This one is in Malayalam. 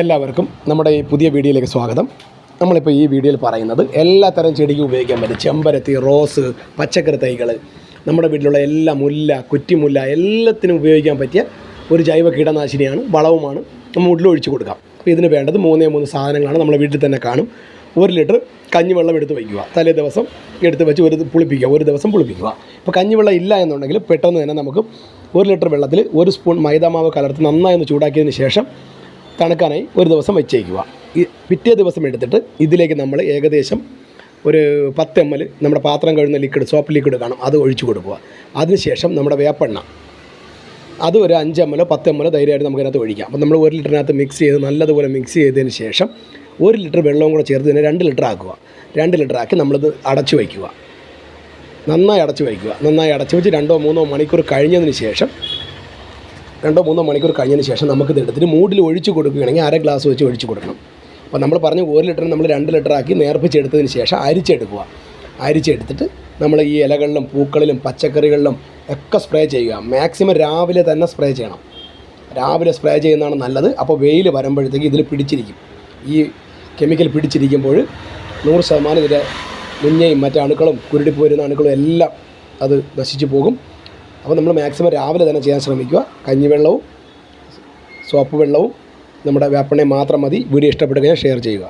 എല്ലാവർക്കും നമ്മുടെ ഈ പുതിയ വീഡിയോയിലേക്ക് സ്വാഗതം. നമ്മളിപ്പോൾ ഈ വീഡിയോയിൽ പറയുന്നത് എല്ലാ തരം ചെടിക്കും ഉപയോഗിക്കാൻ പറ്റും. ചെമ്പരത്തി, റോസ്, പച്ചക്കറി തൈകൾ, നമ്മുടെ വീട്ടിലുള്ള എല്ലാ മുല്ല, കുറ്റിമുല്ല എല്ലാത്തിനും ഉപയോഗിക്കാൻ പറ്റിയ ഒരു ജൈവ കീടനാശിനിയാണ്, വളവുമാണ്. നമ്മൾ വീട്ടിൽ ഒഴിച്ചു കൊടുക്കാം. അപ്പോൾ ഇതിന് വേണ്ടത് 3 സാധനങ്ങളാണ്. നമ്മുടെ വീട്ടിൽ തന്നെ കാണും. 1 ലിറ്റർ കഞ്ഞിവെള്ളം എടുത്ത് വയ്ക്കുക. തലേ ദിവസം എടുത്ത് വെച്ച് ഒരു ദിവസം പുളിപ്പിക്കുക. ഇപ്പോൾ കഞ്ഞിവെള്ളം ഇല്ല എന്നുണ്ടെങ്കിൽ പെട്ടെന്ന് തന്നെ നമുക്ക് 1 ലിറ്റർ വെള്ളത്തിൽ 1 സ്പൂൺ മൈദാമാവ് കലർത്തി നന്നായി ഒന്ന് ചൂടാക്കിയതിന് ശേഷം തണുക്കാനായി ഒരു ദിവസം വെച്ചേക്കുക. പിറ്റേ ദിവസം എടുത്തിട്ട് ഇതിലേക്ക് നമ്മൾ ഏകദേശം ഒരു 10 ml നമ്മുടെ പാത്രം കഴുകുന്ന ലിക്വിഡ്, സോപ്പ് ലിക്വിഡ് കാണും, അത് ഒഴിച്ചു കൊടുക്കുക. അതിനുശേഷം നമ്മുടെ വേപ്പെണ്ണ അത് ഒരു 5 ml 10 ml ധൈര്യമായിട്ട് നമുക്കതിനകത്ത് ഒഴിക്കാം. അപ്പോൾ നമ്മൾ 1 ലിറ്ററിനകത്ത് മിക്സ് ചെയ്ത് നല്ലതുപോലെ മിക്സ് ചെയ്തതിന് ശേഷം 1 ലിറ്റർ വെള്ളവും കൂടെ ചേർത്ത് ഇതിനെ 2 ലിറ്റർ ആക്കുക. 2 ലിറ്റർ ആക്കി നമ്മളിത് അടച്ചു വയ്ക്കുക. നന്നായി അടച്ചു വയ്ക്കുക. നന്നായി അടച്ചു വെച്ച് 2-3 മണിക്കൂർ കഴിഞ്ഞതിന് ശേഷം 2-3 മണിക്കൂർ കഴിഞ്ഞതിന് ശേഷം നമുക്കിത് എടുത്തിട്ട് മൂടിൽ ഒഴിച്ച് കൊടുക്കുകയാണെങ്കിൽ 1/2 ഗ്ലാസ് വെച്ച് ഒഴിച്ച് കൊടുക്കണം. അപ്പോൾ നമ്മൾ പറഞ്ഞ 1 ലിറ്ററിന് നമ്മൾ 2 ലിറ്റർ ആക്കി നേർപ്പിച്ചെടുത്തതിന് ശേഷം അരിച്ചെടുക്കുക. അരിച്ചെടുത്തിട്ട് നമ്മൾ ഈ ഇലകളിലും പൂക്കളിലും പച്ചക്കറികളിലും ഒക്കെ സ്പ്രേ ചെയ്യുക. മാക്സിമം രാവിലെ തന്നെ സ്പ്രേ ചെയ്യണം. രാവിലെ സ്പ്രേ ചെയ്യുന്നതാണ് നല്ലത്. അപ്പോൾ വെയിൽ വരുമ്പോഴത്തേക്ക് ഇതിൽ പിടിച്ചിരിക്കും. ഈ കെമിക്കൽ പിടിച്ചിരിക്കുമ്പോൾ 100% ഇതിൻ്റെ മുഞ്ഞയും മറ്റു അണുക്കളും കുരുടിപ്പ് വരുന്ന അണുക്കളും എല്ലാം അത് നശിച്ചു പോകും. അപ്പോൾ നമ്മൾ മാക്സിമം രാവിലെ തന്നെ ചെയ്യാൻ ശ്രമിക്കുക. കഞ്ഞിവെള്ളവും സോപ്പ് വെള്ളവും നമ്മുടെ വേപ്പെണ്ണയും മാത്രം മതി. വീഡിയോ ഇഷ്ടപ്പെട്ടു കഴിഞ്ഞാൽ ഷെയർ ചെയ്യുക.